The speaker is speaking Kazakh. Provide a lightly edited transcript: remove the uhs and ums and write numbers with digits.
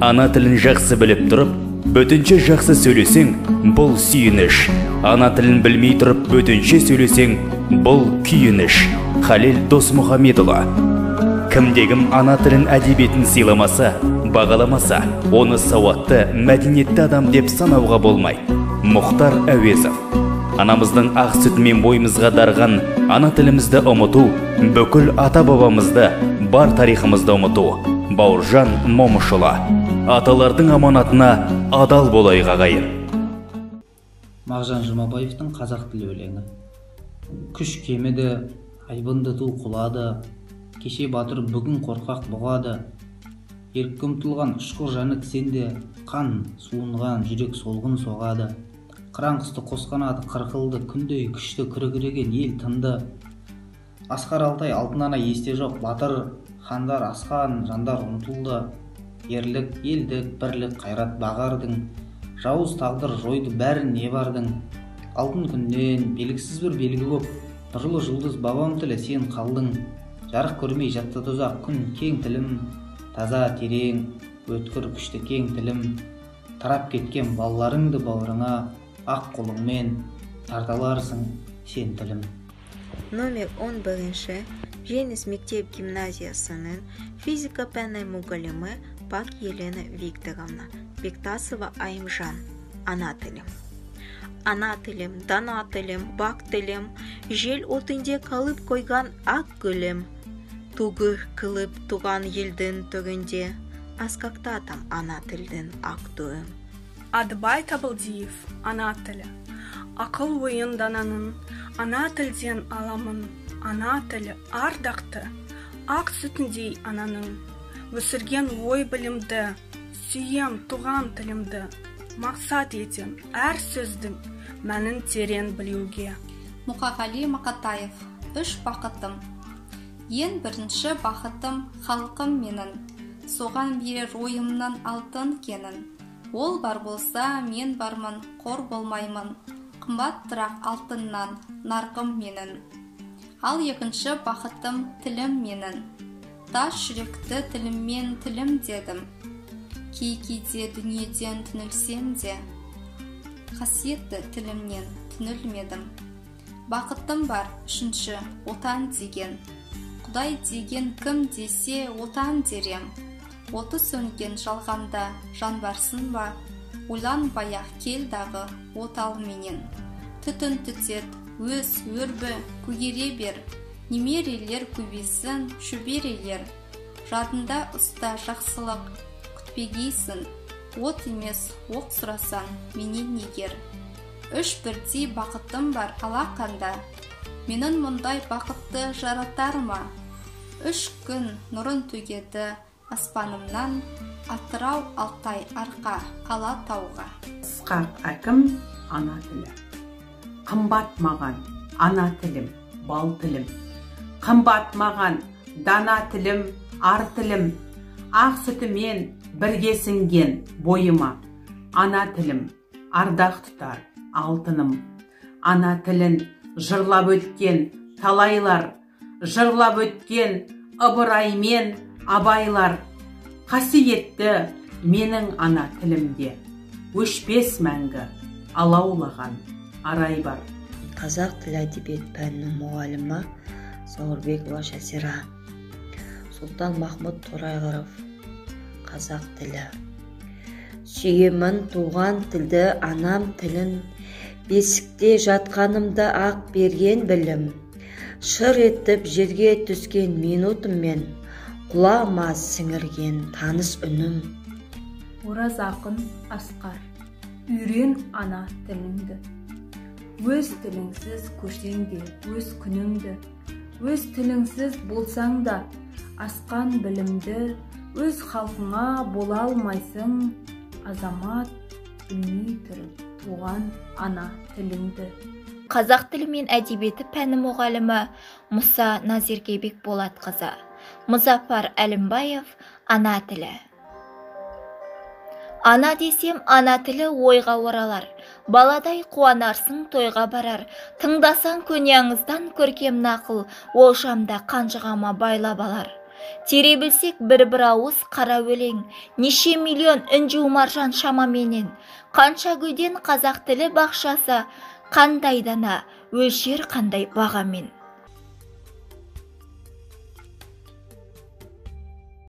Ана тілін жақсы біліп тұрып, бөтінше жақсы сөйлесең, бұл сүйініш. Ана тілін білмей тұрып, бөтінше сөйлесең, бұл күйініш. Халел Досмұхамедұлы. Кімде-кім ана тілін әдебиетін сыйламаса, бағаламаса, оны сауатты, мәдениетті адам деп санауға болмай. Мұхтар Әуезов. Анамыздың ақ сүтімен бойымызға дарған ана тілімізді ұмыту, бүкіл ата-бабамызды, бар тарихымызды ұмыту. Бауыржан Момышұлы. Аталардың аманатына адал болайық ағайын. Мағжан Жұмабаевтың қазақ тілі өлеңі. Күш кемеді, айбынды ту құлады, кеше батыр бүгін қорқақ бұғады. Ерікке ұмтылған ұшқыр жаны кісенде, қан суынған жүрек солғын соғады. Қыран құсты қосқанаты қырқылды, күндей күшті күркіреген ел тынды. Асқар Алтай алтынана есте жоқ, батыр хандар асқан, жандар ұмтылды. Ерлік, елдік, бірлік, қайрат бағардың, жауыз тағдыр жойды бәрін не бардың. Алтын күннен белгісіз бір белгі боп, нұрлы жұлдыз бабам тілі сен қалдың. Жарық көрмей жатты тозақ күн кең тілім, таза терең, өткір күшті кең тілім. Тарап кеткен балаларыңды бауырыңа, ақ қолыңмен тарталарсың сен тілім. Номер 11 Жеңіс мектеп гимназиясының физика пәні мұғалімі Пак Елена Викторовна. Бектасова Айымжан. Ана тілім. Ана тілім, дана тілім, бақ тілім, жел отынде қалып қойған ақ гүлім. Туғыр қылып туған елдің түрінде, асқақтатам ана тілдің ақ түрім. Адыбай Табылдиев, ана тілі. Ақыл ойын дананың, ана тілден аламын, ана тілі ардақты, ақ сүтіндей ананың. Өсірген ой білімді, сүйем туған тілімді, мақсат етем әр сөздің мәнін терең білуге. Мұқағали Мақатаев, үш бақытым. Ең бірінші бақытым халқым менің, соған берер ойымнан алтын кенін. Ол бар болса, мен бармын, қор болмаймын, қымбаттырақ алтыннан нарқым менің. Ал екінші бақытым тілім менің. Тас жүректі тіліммен тілім дедім. Кейде дүниеден түнілсем де, қасиетті тілімнен түнілмедім. Бақытым бар үшінші отан деген. Құдай деген кім десе отан дерем. Оты сөнген жалғанда жан барсын ба, ойланбай-ақ кел дағы отал менен. Түтін түтет, өз өрбі көгере бер, немерелер көбейсін шөберелер. Жадында ұста жақсылық күтпегейсін, от емес оқ сұрасан менен негер. Үш бірдей бақытым бар алақанда, менің мұндай бақытты жаратар ма? Үш күн нұрын төгеді аспанымнан, Атырау Алтай арқа ала тауға. Ысқақ әкім ана тілі. Қымбат маған ана тілім, бал тілім. Қымбат маған дана тілім, ар тілім. Ақ сүтімен бірге сіңген бойыма. Ана тілім ардақ тұтар алтыным. Ана тілін жырлап өткен талайлар, жырлап өткен ыбыраймен абайлар. Қасиетті менің ана тілімде, өшпес мәңгі алаулаған арай бар. Қазақ тілі әдебиет пәнінің мұғалімі Сауырбекова Шәсира. Сұлтан Махмұд Торайғыров. Қазақ тілі. Сүйемін туған тілді, анам тілін, бесікте жатқанымда ақ берген білім. Шыр етіп жерге түскен минутыммен, құлама сіңірген таныс үнім. Ораз ақын Асқар. Үйрен ана тіліңді. Өз тіліңсіз көрсең де өз күніңді. Өз тіліңсіз болсаң да асқан білімді. Өз халқыңа бола алмайсың, азамат білмей тұрып туған ана тіліңді. Қазақ тілі мен әдебиеті пәні мұғалімі Мұса Назеркебек Болатқызы. Мұзафар Әлімбаев. Ана тілі. Ана десем, ана тілі ойға оралар. Баладай қуанарсың, тойға барар. Тыңдасаң көне аңыздан көркем нақыл, ол шамда қанжығама байлап алар. тере білсек бір ауыз қара өлең, неше миллион інжу маржан шамаменен, қанша гүлден қазақ тілі бақшасы, қандай дана өлшер қандай бағамен.